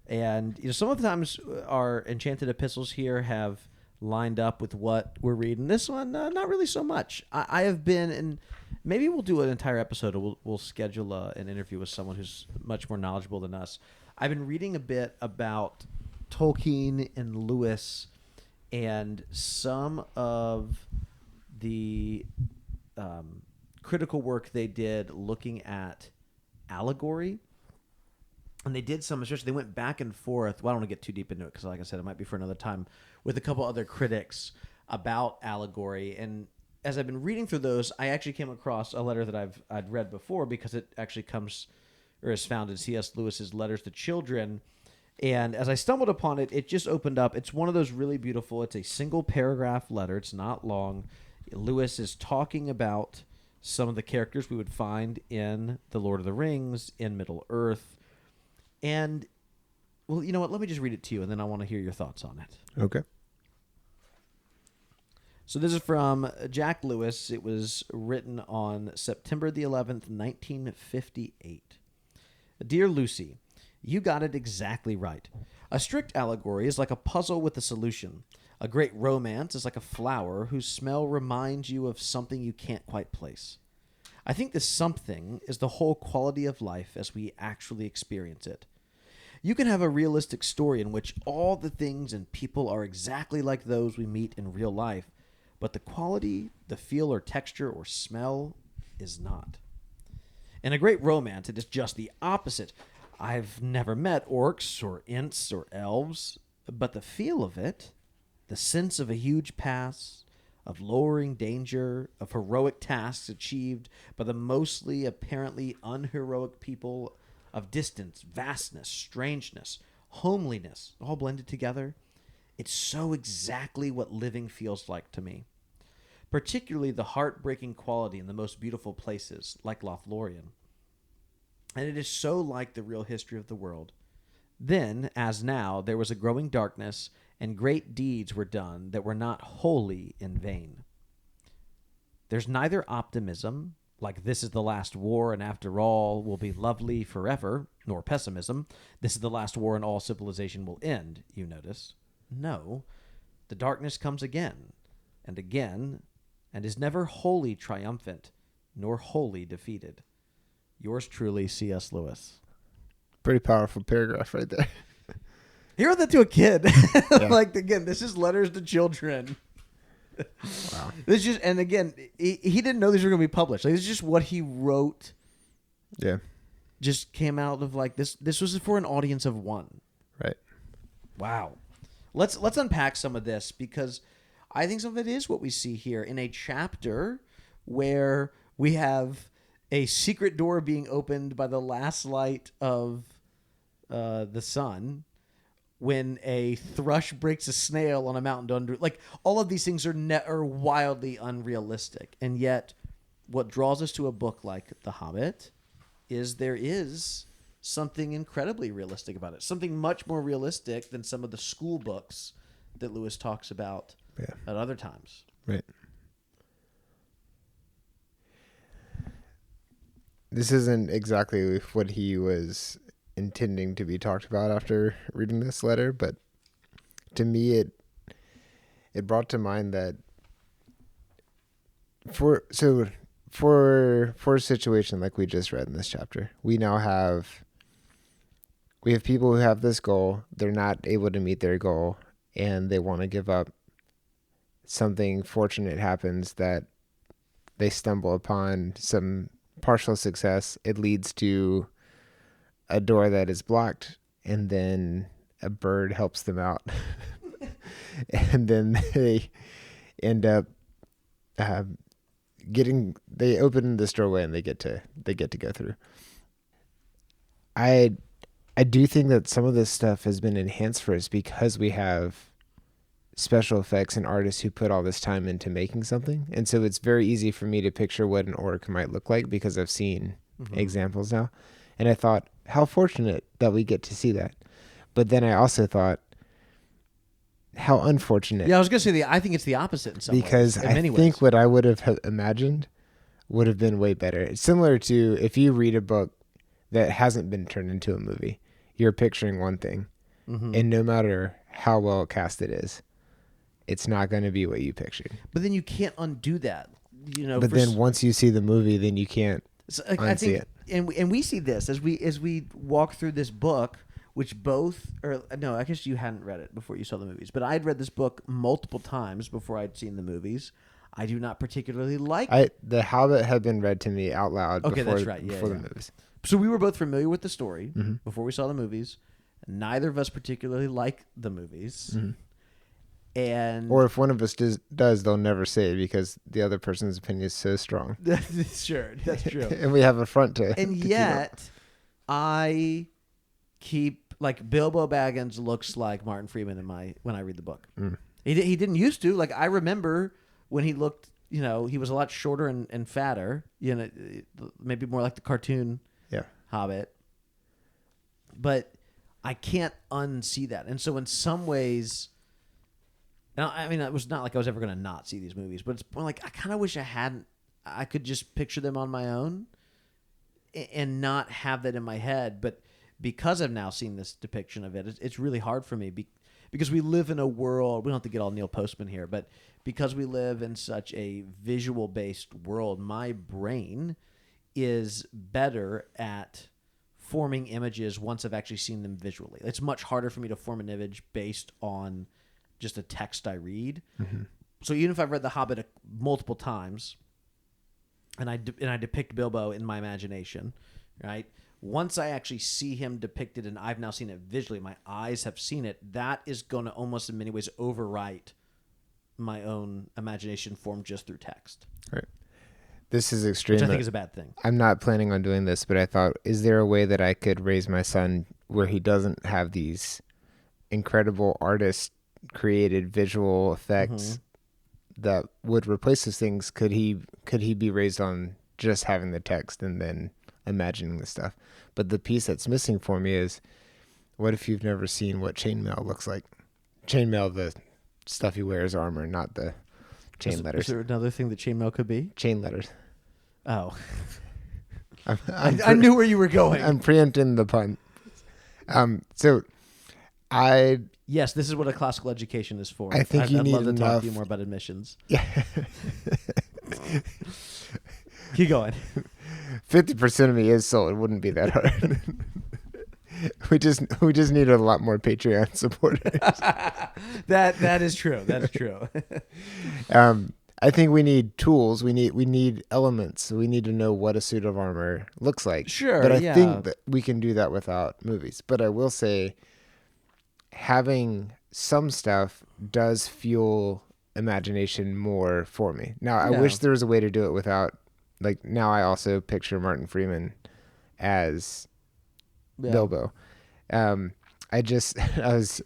And sometimes our enchanted epistles here have lined up with what we're reading. This one, not really so much. I have been, and maybe we'll do an entire episode, or we'll schedule an interview with someone who's much more knowledgeable than us. I've been reading a bit about Tolkien and Lewis and some of the critical work they did looking at allegory. And they did some, especially they went back and forth. Well, I don't want to get too deep into it because, like I said, it might be for another time, with a couple other critics about allegory. And as I've been reading through those, I actually came across a letter that I'd read before because it actually comes or is found in C.S. Lewis's Letters to Children. And as I stumbled upon it, it just opened up. It's one of those really beautiful, it's a single paragraph letter. It's not long. Lewis is talking about some of the characters we would find in The Lord of the Rings, in Middle-earth. And, well, you know what? Let me just read it to you, and then I want to hear your thoughts on it. Okay. So this is from Jack Lewis. It was written on September the 11th, 1958. Dear Lucy, you got it exactly right. A strict allegory is like a puzzle with a solution. A great romance is like a flower whose smell reminds you of something you can't quite place. I think this something is the whole quality of life as we actually experience it. You can have a realistic story in which all the things and people are exactly like those we meet in real life, but the quality, the feel or texture or smell is not. In a great romance, it is just the opposite. I've never met orcs or ents or elves, but the feel of it, the sense of a huge past, of lowering danger, of heroic tasks achieved by the mostly apparently unheroic people, of distance, vastness, strangeness, homeliness, all blended together. It's so exactly what living feels like to me. Particularly the heartbreaking quality in the most beautiful places, like Lothlorien. And it is so like the real history of the world. Then, as now, there was a growing darkness, and great deeds were done that were not wholly in vain. There's neither optimism like this is the last war and after all will be lovely forever, nor pessimism. This is the last war and all civilization will end, you notice. No, the darkness comes again and again and is never wholly triumphant nor wholly defeated. Yours truly, C.S. Lewis. Pretty powerful paragraph right there. He wrote that to a kid. Yeah. Like, again, this is letters to children. Wow. This just, and again, he didn't know these were going to be published. Like, this is just what he wrote. Yeah. Just came out of like this. This was for an audience of one. Right. Wow. Let's unpack some of this, because I think some of it is what we see here in a chapter where we have a secret door being opened by the last light of the sun, when a thrush breaks a snail on a mountain under. Like, all of these things are wildly unrealistic, and yet what draws us to a book like The Hobbit is there is something incredibly realistic about it, something much more realistic than some of the school books that Lewis talks about at other times. Right. This isn't exactly what he was intending to be talked about after reading this letter, but to me it brought to mind that for a situation like we just read in this chapter, we have people who have this goal, they're not able to meet their goal, and they want to give up. Something fortunate happens, that they stumble upon some partial success. It leads to a door that is blocked, and then a bird helps them out. And then they end up they open this doorway and they get to go through. I do think that some of this stuff has been enhanced for us because we have special effects and artists who put all this time into making something. And so it's very easy for me to picture what an orc might look like because I've seen examples now. And I thought, how fortunate that we get to see that. But then I also thought, how unfortunate. Yeah, I was going to say, I think it's the opposite in some ways. Because I think what I would have imagined would have been way better. It's similar to if you read a book that hasn't been turned into a movie, you're picturing one thing. And no matter how well cast it is, it's not going to be what you pictured. But then you can't undo that. But then once you see the movie, then you can't unsee it. And we see this as we walk through this book, which I guess you hadn't read it before you saw the movies, but I'd read this book multiple times before I'd seen the movies. I do not particularly like The Hobbit had been read to me out loud before the movies. So we were both familiar with the story before we saw the movies. Neither of us particularly like the movies. Or if one of us does, they'll never say it because the other person's opinion is so strong. Sure, that's true. And we have a front to. And yet, I keep like Bilbo Baggins looks like Martin Freeman when I read the book. He didn't used to. Like, I remember when he looked. He was a lot shorter and fatter. Maybe more like the cartoon Hobbit. But I can't unsee that, and so in some ways. Now, I mean, it was not like I was ever going to not see these movies, but it's more like I kind of wish I could just picture them on my own and not have that in my head. But because I've now seen this depiction of it, it's really hard for me because we live in a world, we don't have to get all Neil Postman here, but because we live in such a visual-based world, my brain is better at forming images once I've actually seen them visually. It's much harder for me to form an image based on just a text I read. So even if I've read The Hobbit multiple times, and I depict Bilbo in my imagination, right? Once I actually see him depicted, and I've now seen it visually, my eyes have seen it. That is going to almost in many ways overwrite my own imagination formed just through text. Right. This is extreme. Which I think is a bad thing. I'm not planning on doing this, but I thought, is there a way that I could raise my son where he doesn't have these incredible artist created visual effects that would replace those things? Could he be raised on just having the text and then imagining the stuff? But the piece that's missing for me is, what if you've never seen what chainmail looks like? Chainmail, the stuff he wears armor, not the chain letters. Is there another thing that chainmail could be? Chain letters. Oh. I knew where you were going. I'm preempting the pun. So Yes, this is what a classical education is for. I think I'd love to talk to you more about admissions. Yeah. Keep going. 50% of me is sold. It wouldn't be that hard. we just need a lot more Patreon supporters. That is true. That is true. I think we need tools. We need elements. We need to know what a suit of armor looks like. Sure. But I think that we can do that without movies. But I will say, having some stuff does fuel imagination more for me. Now, I wish there was a way to do it without, like, now I also picture Martin Freeman as Bilbo. I was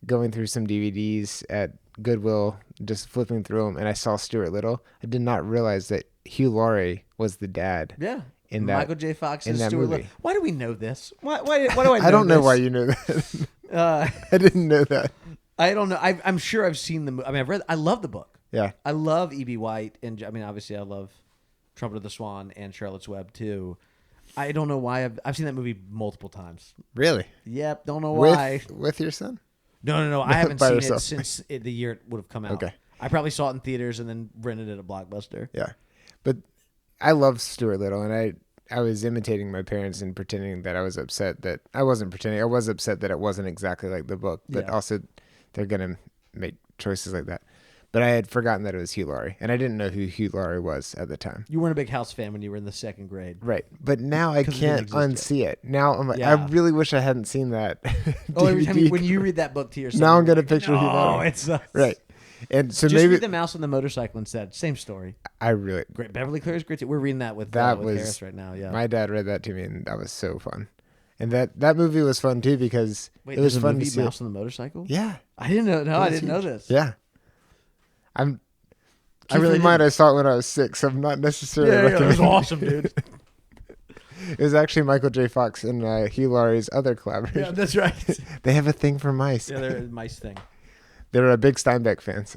going through some DVDs at Goodwill, just flipping through them, and I saw Stuart Little. I did not realize that Hugh Laurie was the dad. Yeah. In that, Michael J. Fox in is that Stuart movie. Little. Why do we know this? Why do I know I don't know this? why you know that. I didn't know that. I don't know. I'm sure I've seen the movie. I mean, I love the book. Yeah. I love E.B. White, and I mean, obviously, I love Trumpet of the Swan and Charlotte's Web too. I don't know why I've seen that movie multiple times. Really? Yep. Don't know why. With your son? No. I haven't seen yourself. it since the year it would have come out. Okay. I probably saw it in theaters and then rented it at Blockbuster. Yeah. But I love Stuart Little, and I was imitating my parents and pretending that I was upset that I wasn't pretending. I was upset that it wasn't exactly like the book, but also they're going to make choices like that. But I had forgotten that it was Hugh Laurie, and I didn't know who Hugh Laurie was at the time. You weren't a big House fan when you were in the second grade. Right. But now I can't unsee it. Now I'm like, Yeah. I really wish I hadn't seen that. Every time when you read that book to yourself. Now I'm going to picture Hugh Oh, Laurie. it sucks. Right. And so Just maybe read The Mouse on the Motorcycle instead. Same story. I really Great. Beverly Clear's great too. We're reading that with was Harris right now. Yeah. My dad read that to me, and that was so fun. And that movie was fun too because Wait, it was there's a fun movie, to see. Mouse on the Motorcycle? Yeah. I didn't know. No, I didn't know this. Yeah. Keep in mind, I saw it when I was 6. So I'm not necessarily. Yeah, it was awesome, dude. It was actually Michael J. Fox and Hugh Laurie's other collaboration. Yeah, that's right. They have a thing for mice. Yeah, they're a mice thing. They're big Steinbeck fans.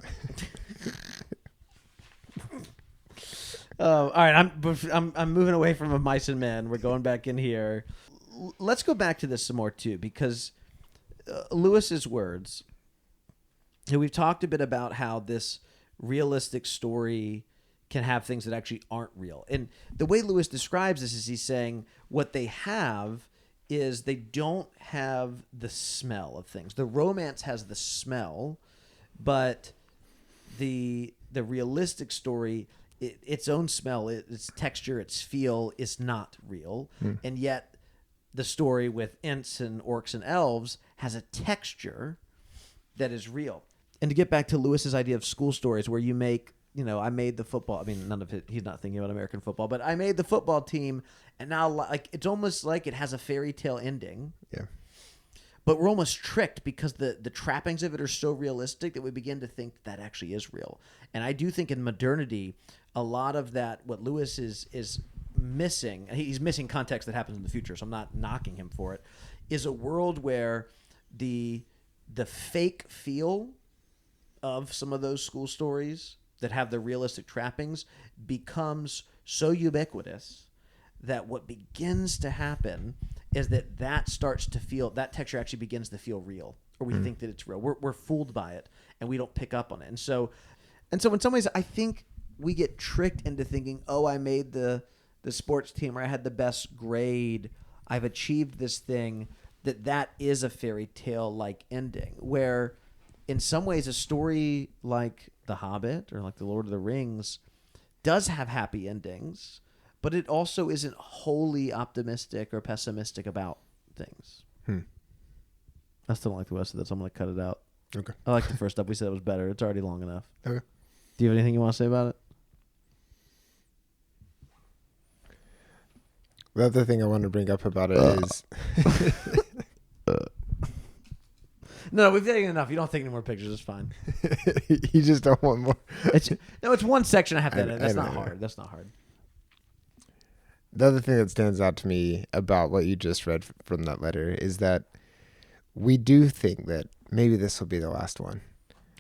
All right, I'm moving away from a mice and men. We're going back in here. Let's go back to this some more too, because Lewis's words. We've talked a bit about how this realistic story can have things that actually aren't real, and the way Lewis describes this is he's saying what they have is they don't have the smell of things. The romance has the smell, but the realistic story, its own smell, its texture, its feel is not real. And yet the story with Ents and Orcs and Elves has a texture that is real. And to get back to Lewis's idea of school stories where you make, I made the football. I mean, none of it, he's not thinking about American football, but I made the football team, and now like it's almost like it has a fairy tale ending. Yeah. But we're almost tricked because the trappings of it are so realistic that we begin to think that actually is real. And I do think in modernity, a lot of that, what Lewis is missing, he's missing context that happens in the future, so I'm not knocking him for it, is a world where the fake feel of some of those school stories that have the realistic trappings becomes so ubiquitous that what begins to happen is that starts to feel, that texture actually begins to feel real, or we think that it's real. We're fooled by it, and we don't pick up on it. And so in some ways, I think we get tricked into thinking, oh, I made the sports team, or I had the best grade, I've achieved this thing, that is a fairy tale-like ending, where in some ways a story like The Hobbit or like The Lord of the Rings does have happy endings, but it also isn't wholly optimistic or pessimistic about things. I still don't like the rest of this. I'm going to cut it out. Okay. I like the first stuff. We said it was better. It's already long enough. Okay. Do you have anything you want to say about it? The other thing I want to bring up about it is... No, we've taken enough. You don't take any more pictures. It's fine. You just don't want more. It's one section I have to edit. That's not hard. That's not hard. The other thing that stands out to me about what you just read from that letter is that we do think that maybe this will be the last one.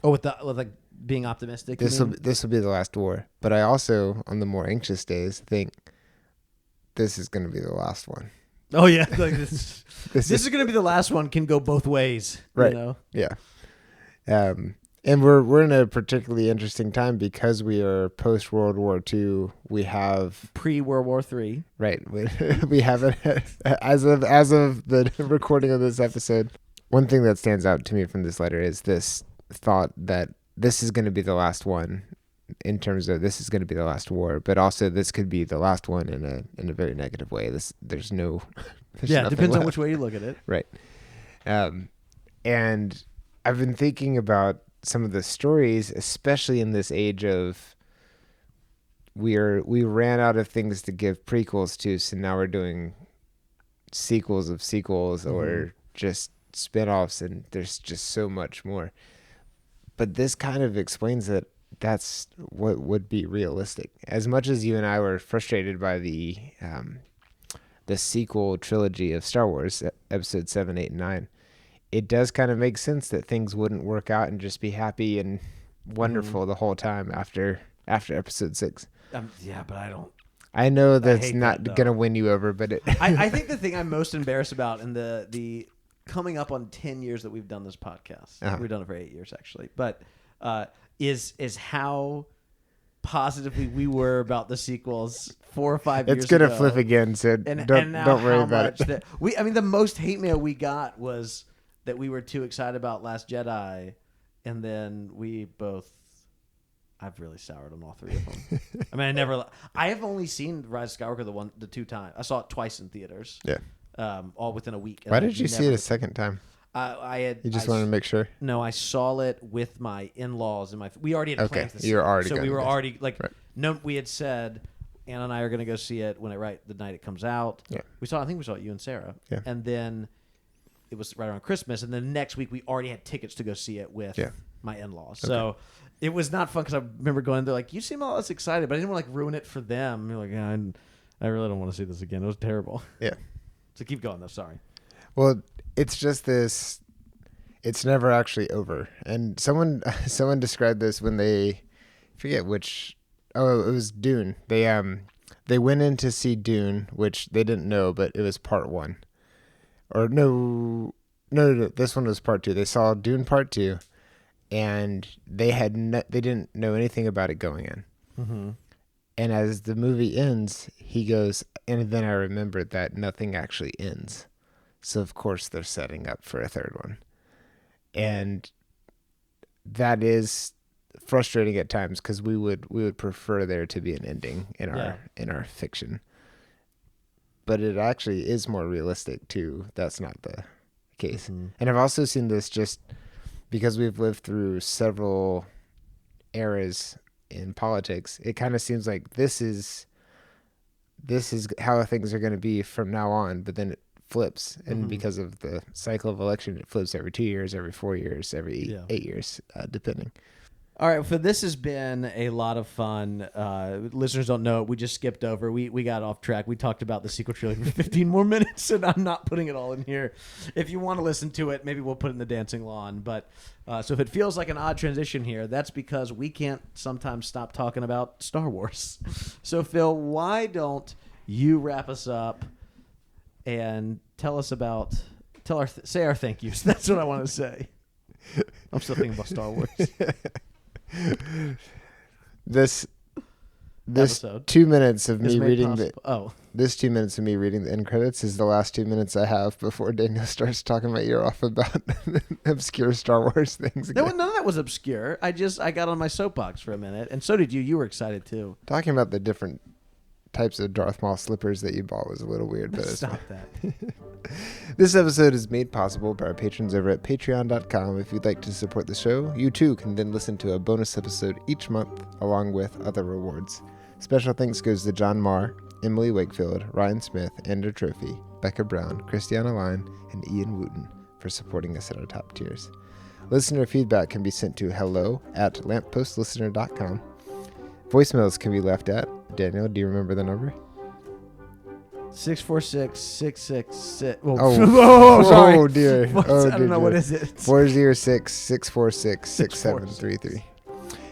Oh, with like being optimistic. This will be the last war. But I also, on the more anxious days, think this is going to be the last one. Oh yeah, like this is going to be the last one. Can go both ways, right? You know? Yeah. And we're in a particularly interesting time because we are post World War II. We have pre World War III. Right. We have it as of the recording of this episode. One thing that stands out to me from this letter is this thought that this is going to be the last one, in terms of this is going to be the last war, but also this could be the last one in a very negative way. There's no. It depends on which way you look at it. Right. And I've been thinking about some of the stories, especially in this age of we ran out of things to give prequels to, so now we're doing sequels of sequels or just spin-offs, and there's just so much more. But this kind of explains that that's what would be realistic. As much as you and I were frustrated by the sequel trilogy of Star Wars, episode 7, 8, and 9, it does kind of make sense that things wouldn't work out and just be happy and wonderful the whole time after episode 6. Yeah, but I don't. I know that's not going to win you over, but I think the thing I'm most embarrassed about in the coming up on 10 years that we've done this podcast, we've done it for 8 years actually, but is how positively we were about the sequels 4 or 5 years ago. It's going to flip again, so don't worry about it. The most hate mail we got was that we were too excited about Last Jedi, and then I've really soured on all 3 of them. I mean, I have only seen Rise of Skywalker the 2 times. I saw it twice in theaters. Yeah. All within a week. Why did you see it a second time? You just wanted to make sure? No, I saw it with my in-laws and we already had plans to see it. So we were already no, we had said Anna and I are going to go see it the night it comes out. Yeah. I think we saw it, you and Sarah. Yeah. And then it was right around Christmas, and then next week we already had tickets to go see it with my in-laws. Okay. So it was not fun because I remember going there like, you seem all less excited, but I didn't want to ruin it for them. You're like, I really don't want to see this again. It was terrible. Yeah. So keep going though. Sorry. Well, it's just this. It's never actually over. And someone described this when they forget which. Oh, it was Dune. They went in to see Dune, which they didn't know, but it was part 1. Or no, this one was part 2. They saw Dune part 2, and they didn't know anything about it going in. Mm-hmm. And as the movie ends, he goes, and then I remembered that nothing actually ends. So of course they're setting up for a 3rd one. And that is frustrating at times because we would prefer there to be an ending in our fiction. But it actually is more realistic too. That's not the case. Mm-hmm. And I've also seen this just because we've lived through several eras in politics. It kind of seems like this is how things are going to be from now on, but then it flips. And because of the cycle of election, it flips every 2 years, every 4 years, every 8 years, depending. All right, so this has been a lot of fun. Listeners don't know it. We just skipped over. We got off track. We talked about the sequel trilogy for 15 more minutes, and I'm not putting it all in here. If you want to listen to it, maybe we'll put it in the dancing lawn. But so if it feels like an odd transition here, that's because we can't sometimes stop talking about Star Wars. So Phil, why don't you wrap us up and tell us about say our thank yous. That's what I want to say. I'm still thinking about Star Wars. This episode 2 minutes of me reading this 2 minutes of me reading the end credits is the last 2 minutes I have before Daniel starts talking my ear off about obscure Star Wars things again. None of that was obscure. I got on my soapbox for a minute, and so did you. You were excited too. Talking about the different types of Darth Maul slippers that you bought was a little weird, but stop that. This episode is made possible by our patrons over at patreon.com. If you'd like to support the show, you too can then listen to a bonus episode each month along with other rewards. Special thanks goes to John Marr, Emily Wakefield, Ryan Smith, Andrew Trophy, Becca Brown, Christiana Line, and Ian Wooten for supporting us at our top tiers. Listener feedback can be sent to hello@lamppostlistener.com. Voicemails can be left at, Daniel, do you remember the number? 646-666. Oh, sorry. Oh dear. Oh, I don't know, what is it? 406-646-6733.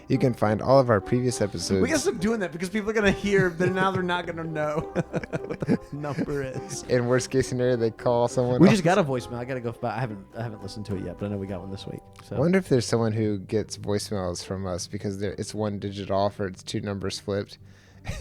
You can find all of our previous episodes. We gotta stop doing that because people are gonna hear, but now they're not gonna know what the number is. In worst case scenario, they call someone. We else. just got a voicemail. I gotta go. I haven't listened to it yet, but I know we got one this week. So. I wonder if there's someone who gets voicemails from us because it's one digit off or it's two numbers flipped.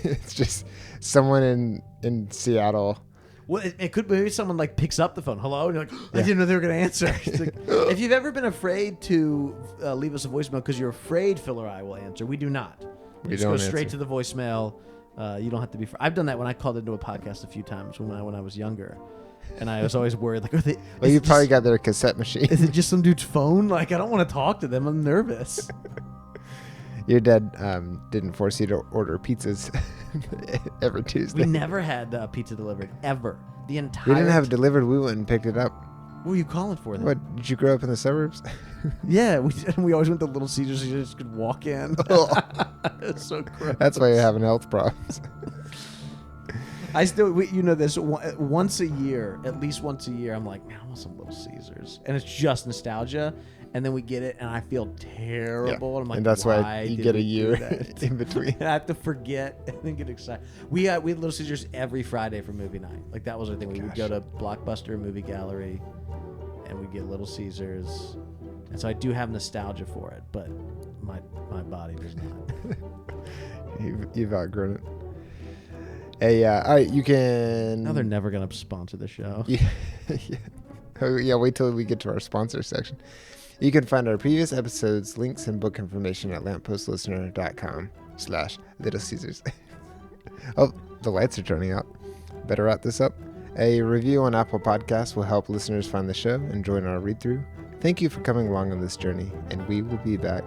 It's just someone in Seattle. Well, it could be someone like picks up the phone. Hello, and you're like, I didn't know they were gonna answer. It's like, if you've ever been afraid to leave us a voicemail because you're afraid Phil or I will answer, we do not. We just go straight to the voicemail. You don't have to be. I've done that when I called into a podcast a few times when I was younger, and I was always worried. Like, well, you probably got their cassette machine. Is it just some dude's phone? Like, I don't want to talk to them. I'm nervous. Your dad didn't force you to order pizzas every Tuesday. We never had pizza delivered ever. The entire. We didn't have it delivered. We went and picked it up. What were you calling for then? What, did you grow up in the suburbs? Yeah, we always went to Little Caesars so you just could walk in. It's so gross. That's why you're having health problems. I still, this once a year, at least once a year, I'm like, man, I want some Little Caesars, and it's just nostalgia. And then we get it, and I feel terrible. Yeah. And I'm like, and that's why you get a year in between. And I have to forget and then get excited. We had Little Caesars every Friday for movie night. Like, that was our thing. We would go to Blockbuster Movie Gallery, and we'd get Little Caesars. And so I do have nostalgia for it, but my body does not. You've outgrown it. Hey, all right, you can. Now they're never going to sponsor the show. Yeah. Oh, yeah, wait till we get to our sponsor section. You can find our previous episodes, links, and book information at lampostlistener.com/Little Caesars. Oh, the lights are turning out. Better wrap this up. A review on Apple Podcasts will help listeners find the show and join our read-through. Thank you for coming along on this journey, and we will be back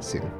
soon.